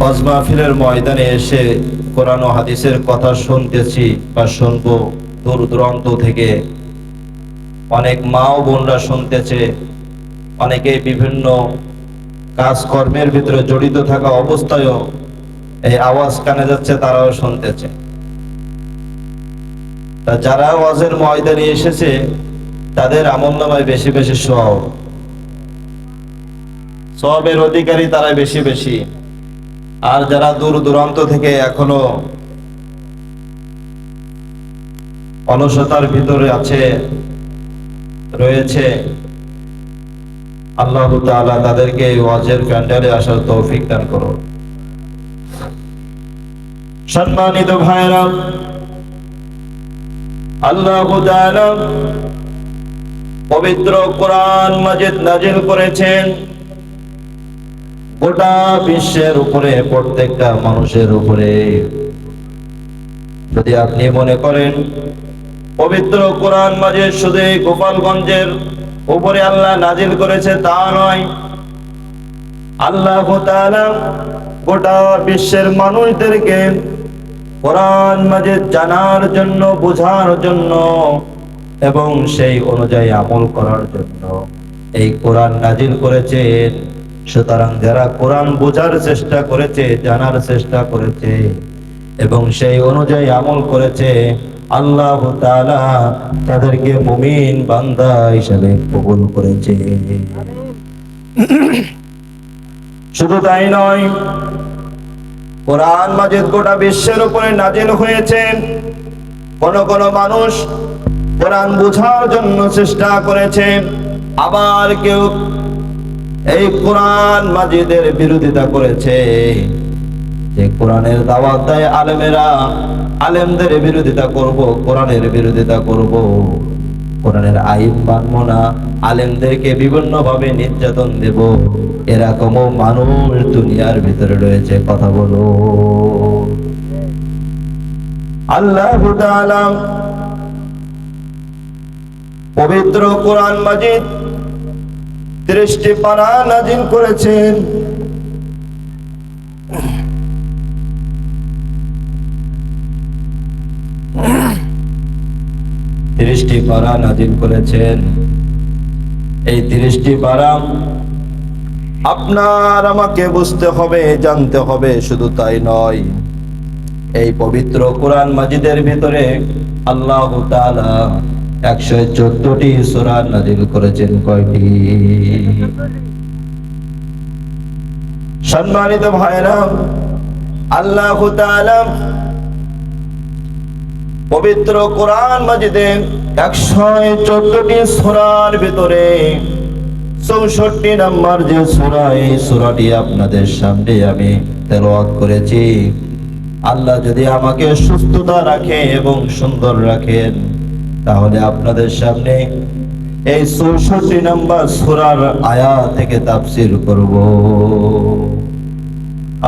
ওয়াজ মাহফিলের ময়দানে এসে কোরআন ও হাদিসের কথা শুনতেছি বা শুনবো। দূর দূরান্ত থেকে অনেক মা ও বোনরা শুনতেছে, অনেকে বিভিন্ন কাজকর্মের ভিতরে জড়িত থাকা অবস্থায়ও এই আওয়াজ কানে যাচ্ছে, তারাও শুনতেছে। তা যারা ওয়াজের ময়দানে এসেছে তাদের আমলনামায় বেশি বেশি সওয়াবের অধিকারী তারা বেশি বেশি। আর যারা দূর দূরান্ত থেকে এখনো অলসতার ভিতরে রয়েছে, আল্লাহ তাআলা তাদেরকে এই ওয়াজের প্যান্ডেলে আসার তৌফিক দান করুন। সম্মানিত ভাইরা, আল্লাহ তাআলা পবিত্র কোরআন মাজিদ নাজিল করেছেন গোটা বিশ্বের উপরে, প্রত্যেকটা মানুষের উপরে। যদি আপনি মনে করেন পবিত্র কোরআন মাজিদ শুধু গোপালগঞ্জের উপরে আল্লাহ নাজিল করেছে, তা নয়। আল্লাহ তাআলা গোটা বিশ্বের মানুষদেরকে কোরআন মাজিদ জানার জন্য, বোঝার জন্য এবং সেই অনুযায়ী আমল করার জন্য এই কোরআন নাজিল করেছেন। সুতরাং যারা কোরআন বোঝার চেষ্টা করেছে, জানার চেষ্টা করেছে এবং সেই অনুযায়ী আমল করেছে, আল্লাহ তাআলা তাদেরকে মুমিন বান্দা হিসেবে কবুল করেছে। শুধু তাই নয়, কোরআন মাজিদ গোটা বিশ্বের উপরে নাজিল হয়েছে। কোন কোন মানুষ কোরআন বোঝার জন্য চেষ্টা করেছে, আবার কেউ এই কোরআন মাজিদের বিরোধিতা করেছে। যে কোরআনের দাওয়াত দেয় আলেমেরা, আলেমদের বিরোধিতা করব, কোরআনের বিরোধিতা করব, কোরআনের আইন মানব না, আলেমদেরকে বিভিন্ন ভাবে নির্যাতন দেব, এরকমও মানুষ দুনিয়ার ভিতরে রয়েছে। কথা বলো। আল্লাহ তাআলা পবিত্র কোরআন মাজিদ 30টি পারা নাজিল করেছেন। এই 30টি পারা আপনার আমাকে বুঝতে হবে, জানতে হবে। শুধু তাই নয়, এই পবিত্র কোরআন মাজিদের ভিতরে আল্লাহ তাআলা 114টি সূরা নাজিল করেছেন। কয়টি? সম্মানিত ভাইরা, আল্লাহ তাআলা পবিত্র কোরআন মাজিদে 114টি সূরার ভিতরে 64 নম্বর যে সূরা, এই সূরাটি আপনাদের সামনে আমি তেলাওয়াত করেছি। আল্লাহ যদি আমাকে সুস্থতা রাখে এবং সুন্দর রাখেন, তাহলে আপনাদের সামনে এই 64 নম্বর সূরার আয়াত থেকে তাফসীর করব।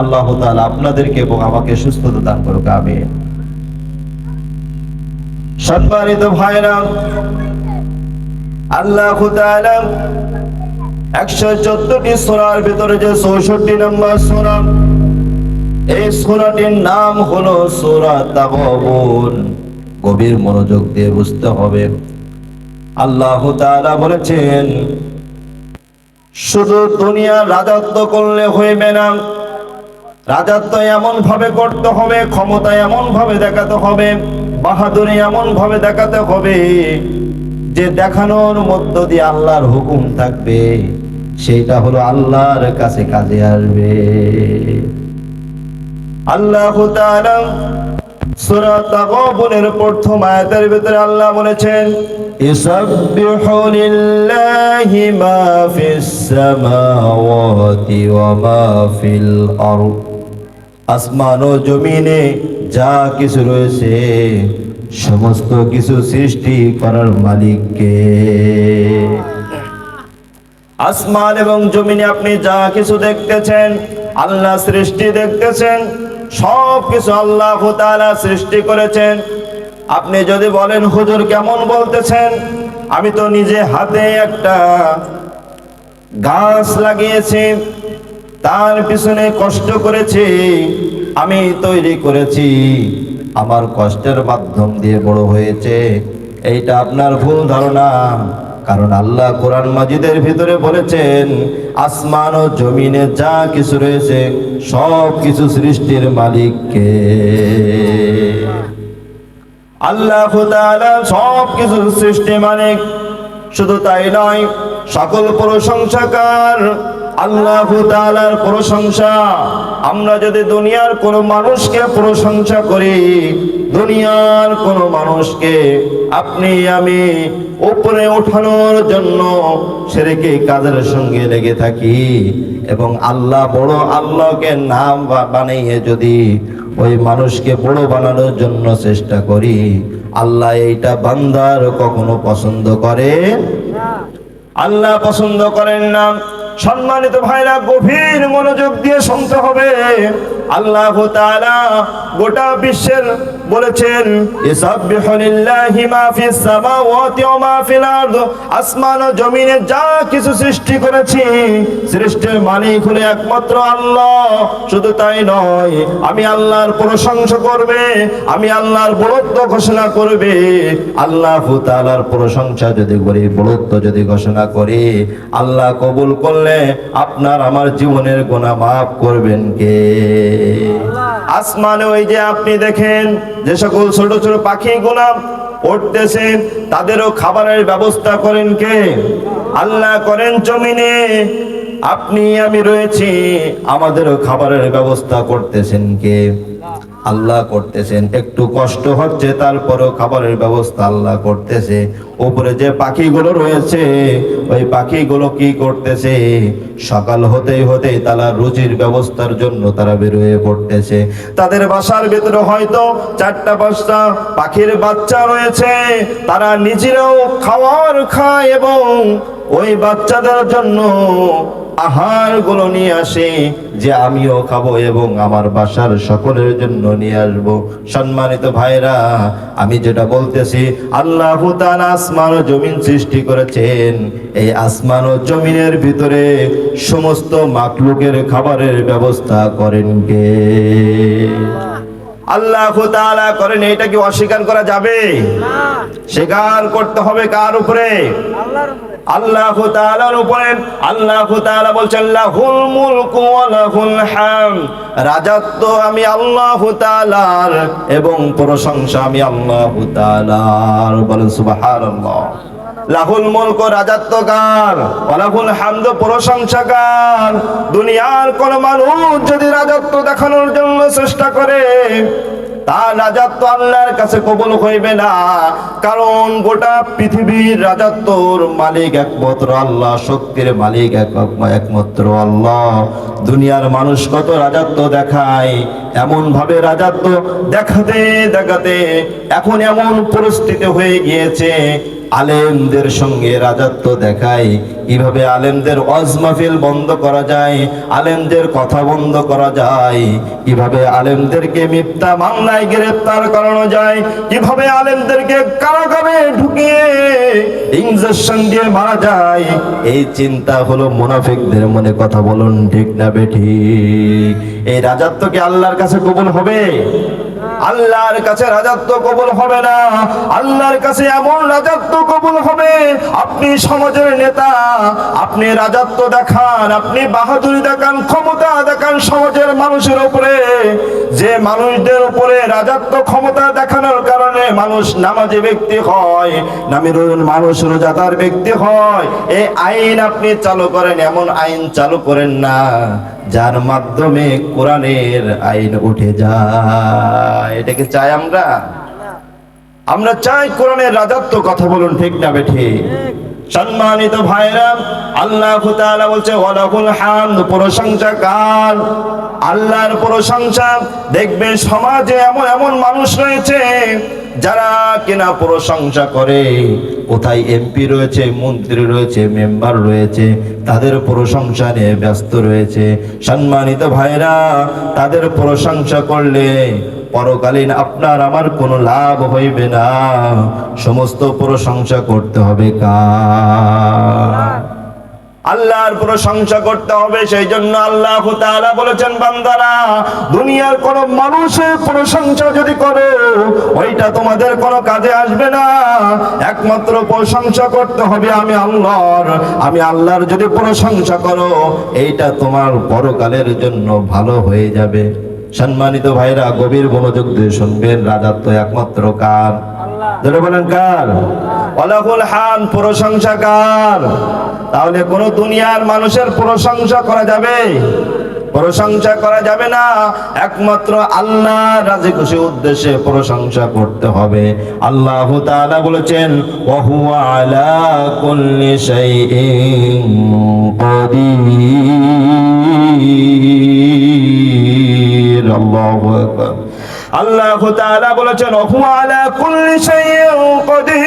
আল্লাহ তাআলা আপনাদেরকে এবং আমাকে সুস্থতা দান করুক, আমিন। সম্মানিত ভাইরা, আল্লাহ তাআলা 114টি সূরার ভিতরে যে 64 নম্বর সূরা, এই সূরাটির নাম হলো সূরা তাগাবুন। গভীর মনোযোগ দিয়ে বুঝতে হবে। আল্লাহ তাআলা বলেছেন, শুধু দুনিয়ার রাজত্ব করলে হইবে না, রাজত্ব এমন ভাবে করতে হবে, ক্ষমতা এমন ভাবে দেখাতে হবে, বাহাদুরি এমন ভাবে দেখাতে হবে যে দেখানোর মধ্য দিয়ে আল্লাহর হুকুম থাকবে, সেইটা হলো আল্লাহর কাছে কাজে আসবে। আল্লাহ তাআলা সূরা তাগাবুনের প্রথম আয়াতের ভিতরে আল্লাহ বলেছেন, ইসাববিহু লিল্লাহি মা ফিস সামাওয়াতি ওয়া মা ফিল আরদ। আসমান ও জমিনে যা কিছু রয়েছে সমস্ত কিছু সৃষ্টি করার মালিক কে? আসমান এবং জমিনে আপনি যা কিছু দেখতেছেন, আল্লাহ সৃষ্টি দেখতেছেন, সব কিছু আল্লাহ তাআলা সৃষ্টি করেছেন। আপনি যদি বলেন, হুজুর কেমন বলতেছেন? আমি তো নিজে হাতে একটা গাছ লাগিয়েছি, তার পিছনে কষ্ট করেছি, আমি তৈরি করেছি, আমার কষ্টের মাধ্যম দিয়ে বড় হয়েছে, এইটা আপনার ভুল ধারণা। কারণ আল্লাহ কোরআন মাজিদের ভিতরে বলেছেন, আসমান ও জমিনে যা কিছু রয়েছে সব কিছু সৃষ্টির মালিককে। আল্লাহ তাআলা সব কিছু সৃষ্টি মালিক। শুধু তাই নয়, সকল প্রশংসাকার আল্লাহ তাআলার প্রশংসা। আমরা যদি দুনিয়ার কোনো মানুষকে প্রশংসা করি, দুনিয়ার কোনো মানুষকে আপনি আমি উপরে ওঠানোর জন্য শিরকি কাজের সঙ্গে লেগে থাকি এবং আল্লাহ বড় আল্লাহকে নাম বানিয়ে যদি ওই মানুষকে বড় বানানোর জন্য চেষ্টা করি, আল্লাহ এইটা বান্দার কখনো পছন্দ করে না। আল্লাহ পছন্দ করেন না। সম্মানিত ভাইরা, গভীর মনোযোগ দিয়ে শুনতে হবে। আল্লাহ তাআলা গোটা বিশ্বের বলেছেন, ইসাববিহু লিল্লাহি মা ফিস সামাওয়াতি ওয়া মা ফিল আরদ। আসমান ও জমিনে যা কিছু সৃষ্টি করেছি, সৃষ্টির মালিক হলো একমাত্র আল্লাহ। শুধু তাই নয়, আমি আল্লাহর প্রশংসা করবে, আমি আল্লাহর বড়ত্ব ঘোষণা করবে। আল্লাহ তাআলার প্রশংসা যদি করি, বড়ত্ব যদি ঘোষণা করি, আল্লাহ কবুল করলে আপনার আমার জীবনের গুনাহ মাফ করবেন কে? আসমানে ওই যে আপনি দেখেন যে সকল ছোট ছোট পাখিগুলো উঠতেছে, তাদেরও খাবারের ব্যবস্থা করেন কে? আল্লাহ করেন। জমিনে আপনি আমি রয়েছি, আমাদেরও খাবারের ব্যবস্থা করতেছেন কে? আল্লাহ করতেছেন। একটু কষ্ট হচ্ছে, তারপরেও খাবারের ব্যবস্থা আল্লাহ করতেছে। উপরে যে পাখিগুলো রয়েছে, ওই পাখিগুলো কি করতেছে? সকাল হতেই হতেই তারা রুজির ব্যবস্থার জন্য তারা বের হয়ে পড়তেছে। তাদের বাসার ভিতরে হয়তো 4টা-5টা পাখির বাচ্চা রয়েছে, তারা নিজেরাও খাবার খায় এবং ওই বাচ্চাদের জন্য আহার গুলো নিয়ে আসে যে আমিও খাবো এবং আমার বাসার সকলের জন্য নিয়ে আসবো। সম্মানিত ভাইরা, আমি যেটা বলতেছি, আল্লাহ তাআলা আসমান ও জমিন সৃষ্টি করেছেন। এই আসমান ও জমিনের ভিতরে সমস্ত মাখলুকের খাবারের ব্যবস্থা করেন কে? আল্লাহ তাআলা করেন। এটা কি অস্বীকার করা যাবে? না, স্বীকার করতে হবে। কার উপরে? আল্লাহর উপরে। আল্লাহ তাআলার উপরে। আল্লাহ তাআলা বলছেন, লাহুল মুলকু ওয়া লাহুল হামদ। রাজত্ব আমি আল্লাহ তাআলার এবং প্রশংসা আমি আল্লাহ তাআলার। বলেন সুবহানাল্লাহ। লাহুল মুলক, রাজত্ব কার? ওয়া লাহুল হামদ, প্রশংসা কার? দুনিয়ার কোন মানুষ যদি রাজত্ব দেখানোর জন্য চেষ্টা করে, তার রাজত্ব আল্লাহর কাছে কবুল হইবে না। কারণ গোটা পৃথিবীর রাজত্বর মালিক একমাত্র আল্লাহ, শক্তির মালিক একমাত্র আল্লাহ। দুনিয়ার মানুষ কত রাজত্ব দেখায়, এমন ভাবে রাজত্ব দেখাতে দেখাতে এখন এমন পরিস্থিতি হয়ে গিয়েছে, আলেমদের সঙ্গে রাজত্ব দেখায়। কিভাবে আলেমদের ওয়াজ মাহফিল বন্ধ করা যায়, আলেমদের কথা বন্ধ করা যায়, কিভাবে আলেমদেরকে মিথ্যা মামলায় গ্রেফতার করানো যায়, কিভাবে আলেমদেরকে কারাগারে ঢুকিয়ে ইনজেকশন দিয়ে মারা যায়, এই চিন্তা হলো মুনাফিকদের মনে। কথা বলুন ঠিক না বেঠিক? এই রাজত্ব কি আল্লাহর কাছে কবুল হবে? আল্লাহর কাছে রাজত্ব কবুল হবে না। আল্লাহর কাছে এমন রাজত্ব কবুল হবে, আপনি সমাজের নেতা, আপনি রাজত্ব দেখান, আপনি বাহাদুরি দেখান, ক্ষমতা দেখান সমাজের মানুষের উপরে। যে মানুষদের উপরে রাজত্ব ক্ষমতা দেখানোর কারণে মানুষ নামাজি ব্যক্তি হয়, মানুষ রোজাদার ব্যক্তি হয়, এই আইন আপনি চালু করেন। এমন আইন চালু করেন না যার মাধ্যমে কোরআনের আইন উঠে যায়। এটাকে চাই আমরা? আমরা চাই কোরআনের রাজত্ব। কথা বলুন ঠিক না বেঠিক? সম্মানিত ভাইরা, আল্লাহ তাআলা বলছে, ওয়ালাহুল হামদ, প্রশংসা কার? আল্লাহর প্রশংসা। দেখবেন সমাজে এমন এমন মানুষ রয়েছে যারা কিনা প্রশংসা করে। কোথায় এমপি রয়েছে, মন্ত্রী রয়েছে, মেম্বার রয়েছে, তাদের প্রশংসা নিয়ে ব্যস্ত রয়েছে। সম্মানিত ভাইরা, তাদের প্রশংসা করলে পরকালীন আপনার আমার কোনো লাভ হইবে না। সমস্ত প্রশংসা করতে হবে কার? আল্লাহর প্রশংসা করতে হবে। সেই জন্য আল্লাহ তাআলা বলেছেন, বান্দারা দুনিয়ার কোন মানুষের প্রশংসা যদি করো ওইটা তোমাদের কোনো কাজে আসবে না, একমাত্র প্রশংসা করতে হবে আমি আল্লাহর। আমি আল্লাহর যদি প্রশংসা করো এইটা তোমার পরকালের জন্য ভালো হয়ে যাবে। সম্মানিত ভাইরা, গভীর মনোযোগ দিয়ে শুনবেন, রাজত্ব একমাত্র কার? ধরে বলেন কার? ওয়ালাহুল হামদ, প্রশংসা কার? তাহলে কোন দুনিয়ার মানুষের প্রশংসা করা যাবে? প্রশংসা করা যাবে না, একমাত্র আল্লাহ রাজি খুশি উদ্দেশ্যে প্রশংসা করতে হবে। আল্লাহ তাআলা বলেছেন, ওয়া হুয়া আলা কুল্লি শাইইন কাদির। আল্লাহু আকবার। আল্লাহ তাআলা বলেছেন, ওয়া হুয়া আলা কুল্লি শাইইন কাদির।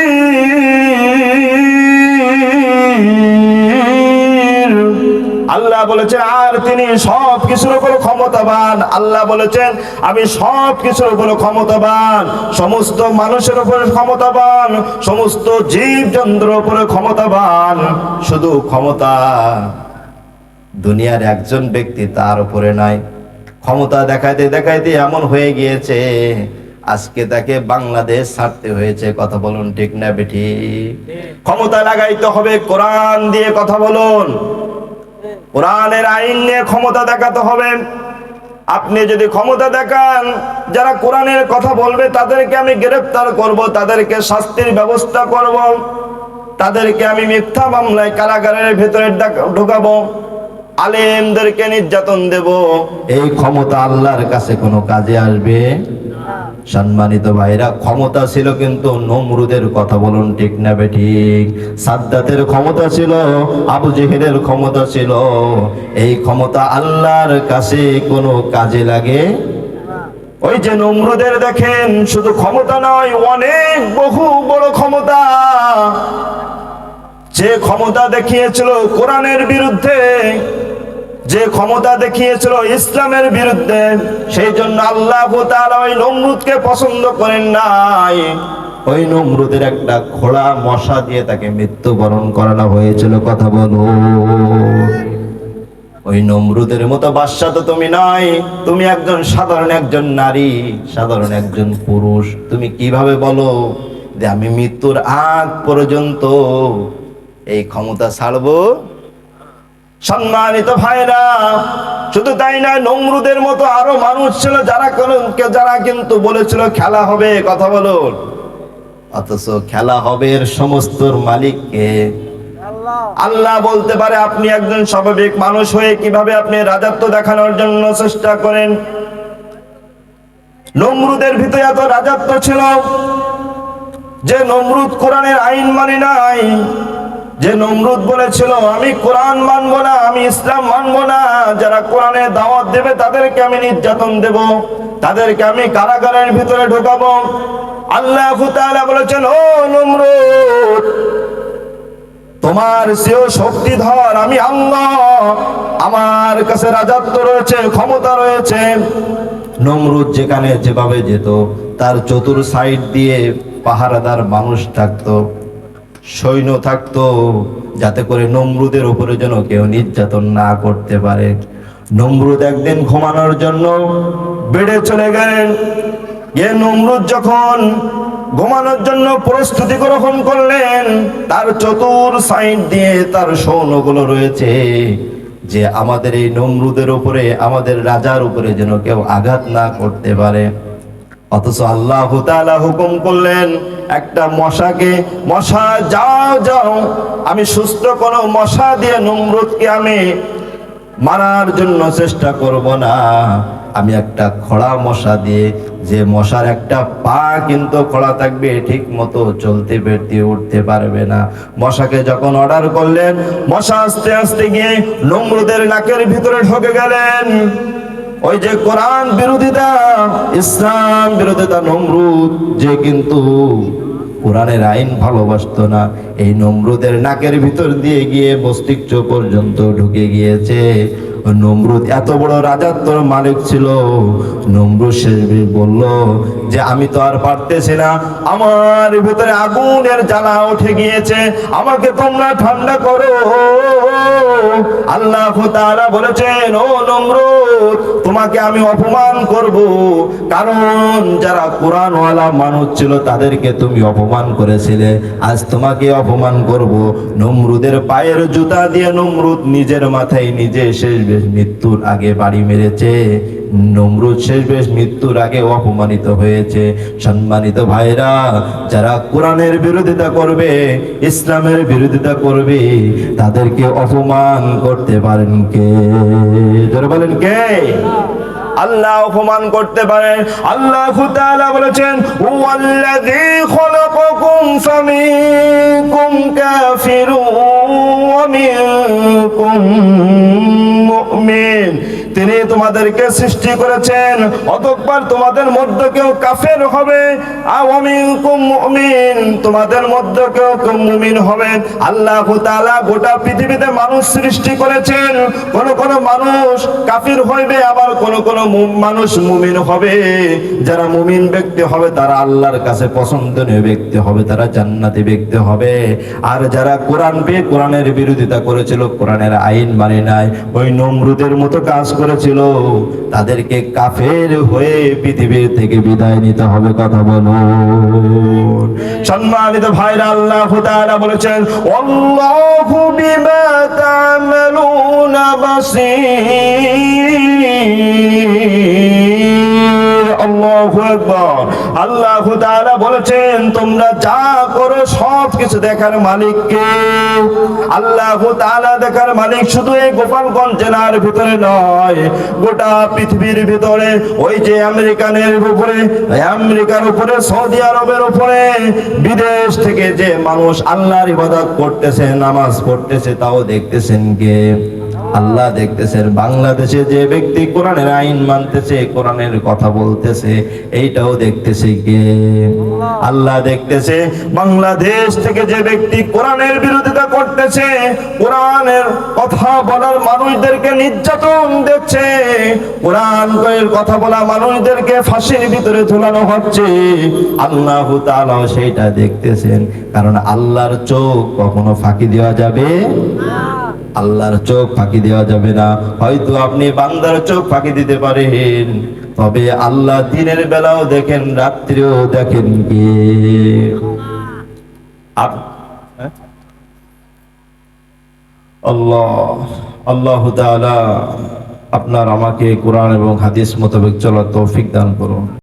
আল্লাহ বলেছেন, আর তিনি সব কিছুর উপর ক্ষমতাবান। আল্লাহ বলেছেন, আমি সব কিছুর উপর ক্ষমতাবান, সমস্ত মানুষের উপর ক্ষমতাবান, সমস্ত জীব জন্তুর উপর ক্ষমতাবান। শুধু ক্ষমতা দুনিয়ার একজন ব্যক্তি তার উপরে নয়, ক্ষমতা দেখাইতে দেখাইতে এমন হয়ে গিয়েছে আজকে তাকে বাংলাদেশ ছাড়তে হয়েছে। কথা বলুন ঠিক না বেঠিক? ক্ষমতা লাগাইতে হবে কোরআন দিয়ে। কথা বলুন, কোরআনের আইন নিয়ে ক্ষমতা দেখাতে হবে। আপনি যদি ক্ষমতা দেখান, যারা কোরআনের কথা বলবে তাদেরকে আমি গ্রেফতার করব, তাদেরকে শাস্তির ব্যবস্থা করব, তাদেরকে আমি মিথ্যা মামলায় কারাগারের ভেতরে ঢোকাবো, আলেমদেরকে নির্যাতন দেব। এই ক্ষমতা আল্লাহর কাছে কোনো কাজে আসবে? সম্মানিত ভাইরা, ক্ষমতা ছিল কিন্তু নমরুদের। কথা বলুন ঠিক না বেঠিক? সাদ্দাতের ক্ষমতা ছিল, আবু জেহেলের ক্ষমতা ছিল। এই ক্ষমতা আল্লাহর কাছে কোনো কাজে লাগে? ওই যে নমরুদের দেখেন, শুধু ক্ষমতা নয়, অনেক বহু বড় ক্ষমতা। যে ক্ষমতা দেখিয়েছিল কোরআনের বিরুদ্ধে, যে ক্ষমতা দেখিয়েছিল ইসলামের বিরুদ্ধে, সেই জন্য আল্লাহ তাআলা ওই নমরুদকে পছন্দ করেন নাই। ওই নমরুদের একটা খোলা মশা দিয়ে তাকে মৃত্যুবরণ করানো হয়েছিল। কথা বলো, ওই নমরুদের মতো বাদশা তো তুমি নাই। তুমি একজন সাধারণ একজন নারী, সাধারণ একজন পুরুষ। তুমি কিভাবে বলো যে আমি মৃত্যুর আগ পর্যন্ত এই ক্ষমতা ছাড়বো? সম্মানিত ভাইরা, শুধু তাই না, নমরুদের মতো আরো মানুষ ছিল যারা কিন্তু বলেছিল খেলা হবে। কথা বলুন, অথচ খেলা হবে এর সমস্ত মালিককে আল্লাহ। বলতে পারে, আপনি একজন স্বাভাবিক মানুষ হয়ে কিভাবে আপনি রাজত্ব দেখানোর জন্য চেষ্টা করেন? নমরুদের ভিতরে এত রাজত্ব ছিল যে নমরুদ কোরআনের আইন মানে নাই। যে নমরুদ বলেছিল, আমি কোরআন মানবো না, আমি ইসলাম মানবো না, যারা কোরআনের দাওয়াত দেবে তাদেরকে আমি নির্যাতন দেব, তাদেরকে আমি কারাগারের ভিতরে ঢোকাবো। আল্লাহ তাআলা বলেছেন, ও নমরুদ, তোমার চেয়েও শক্তিধর আমি আল্লাহ, আমার কাছে রাজত্ব রয়েছে, ক্ষমতা রয়েছে। নমরুদ যেখানে যেভাবে যেত, তার চতুর সাইড দিয়ে পাহারাদার মানুষ থাকতো, সৈন্য থাকতো, যাতে করে নমরুদের উপরে যেন কেউ নির্যাতন না করতে পারে। নমরুদ একদিন ঘুমানোর জন্য বেডে চলে গেলেন। নমরুদ যখন ঘুমানোর জন্য প্রস্তুতি গ্রহণ করলেন, তার চতুর সাইড দিয়ে তার সৈন্যগুলো রয়েছে, যে আমাদের এই নমরুদের উপরে, আমাদের রাজার উপরে যেন কেউ আঘাত না করতে পারে। অথচ আল্লাহ তাআলা হুকুম করলেন একটা মশাকে, মশা যাও যাও, আমি সুস্থ কোনো মশা দিয়ে নমরুদকে আমি মারার জন্য চেষ্টা করব না, আমি একটা খোড়া মশা দিয়ে, যে মশার একটা পা কিন্তু খোড়া থাকবে, ঠিক মতো চলতে ফিরতে উঠতে পারবে না। মশাকে যখন অর্ডার করলেন, মশা আস্তে আস্তে গিয়ে নমরুদের নাকের ভিতরে ঢুকে গেলেন। ওই যে কোরআন বিরোধিতা, ইসলাম বিরোধিতা নমরুদ, যে কিন্তু কোরআনের আইন ভালোবাসতো না, এই নমরুদের নাকের ভিতর দিয়ে গিয়ে মস্তিষ্ক পর্যন্ত ঢুকে গিয়েছে। নমরুদ এত বড় রাজত্বর মালিক ছিল। নমরুদ শেষমেশ বলল যে আমি তো আর পারতেছি না, আমার ভিতরে আগুনের জ্বালা উঠে গিয়েছে, আমাকে তোমরা ঠান্ডা করো। আল্লাহ তাআলা বলেছেন, ও নমরুদ, তোমাকে আমি অপমান করব, কারণ যারা কোরআনওয়ালা মানুষ ছিল তাদেরকে তুমি অপমান করেছিলে, আজ তোমাকে অপমান করব। নমরুদের পায়ের জুতা দিয়ে নমরুদ নিজের মাথায় নিজে শেষমেশ মৃত্যুর আগে বাড়ি মেরেছে। নমরুদ শেষমেশ মৃত্যুর আগে অপমানিত হয়েছে। সম্মানিত ভাইরা, যারা কোরআনের বিরোধিতা করবে, ইসলামের বিরোধিতা করবে, তাদেরকে অপমান করতে পারেন কে? যারা বলেন কে? আল্লাহ অপমান করতে পারেন। আল্লাহ তাআলা বলেছেন, ওয়াল্লাযী খলাকাকুম ফামিনকুম কাফিরুন ওয়া মিনকুম মুমিন। তিনি তোমাদেরকে সৃষ্টি করেছেন, অতঃপর তোমাদের মধ্যে কেউ কাফের হবে, ওয়া মিনকুম মুমিন, তোমাদের মধ্যে কেউ মুমিন হবে। আল্লাহ তাআলা গোটা পৃথিবীতে মানুষ সৃষ্টি করেছেন, কোন কোন মানুষ কাফির হইবে, আবার কোন কোন মানুষ মুমিন হবে। যারা মুমিন ব্যক্তি হবে তারা আল্লাহর কাছে পছন্দনীয় ব্যক্তি হবে, তারা জান্নাতি ব্যক্তি হবে। আর যারা কোরআনের বিরোধিতা করেছিল, কোরআনের আইন মানে নাই, ওই নমরুদের মতো কাজ করেছিল, তাদেরকে কাফের হয়ে পৃথিবীর থেকে বিদায় নিতে হবে। কথা বলুন। সম্মানিত ভাইরা, আল্লাহ তাআলা বলেছেন, আল্লাহু বিমা তা'মালুনা বাসীর। আল্লাহু আকবার। আল্লাহ তাআলা বলেছেন, তোমরা যা করো সব কিছু দেখার মালিক কে? আল্লাহ তাআলা দেখার মালিক শুধু এই গোপালগঞ্জ জেলার ভিতরে নয়, গোটা পৃথিবীর ভিতরে। ওই যে আমেরিকার উপরে, সৌদি আরবের উপরে, বিদেশ থেকে যে মানুষ আল্লাহর ইবাদত করতেছে, নামাজ পড়তেছে, তাও দেখতেছেন কে? আল্লাহ দেখতেছেন। বাংলাদেশে যে ব্যক্তি কোরআনের আইন মানতেছে, কোরআনের কথা বলতেছে, এইটাও দেখতেছে কে? আল্লাহ দেখতেছে। বাংলাদেশ থেকে যে ব্যক্তি কোরআনের বিরোধিতা করতেছে, কোরআনের কথা বলার মানুষদেরকে নির্যাতন দিচ্ছে, কোরআনের কথা বলা মানুষদেরকে ফাঁসির ভিতরে ঝুলানো হচ্ছে, আল্লাহ তাআলা সেইটা দেখতেছেন। কারণ আল্লাহর চোখ কখনো ফাঁকি দেওয়া যাবে না। আল্লাহর চোখ ফাঁকি দেওয়া যাবে না। হয়তো আপনি বান্দার চোখ ফাঁকি দিতে পারেন, তবে আল্লাহ দিনের বেলাও দেখেন, রাত্রিও দেখেন কে? আল্লাহ তাআলা আপনার আমাকে কোরআন এবং হাদিস মোতাবেক চলার তৌফিক দান করুন।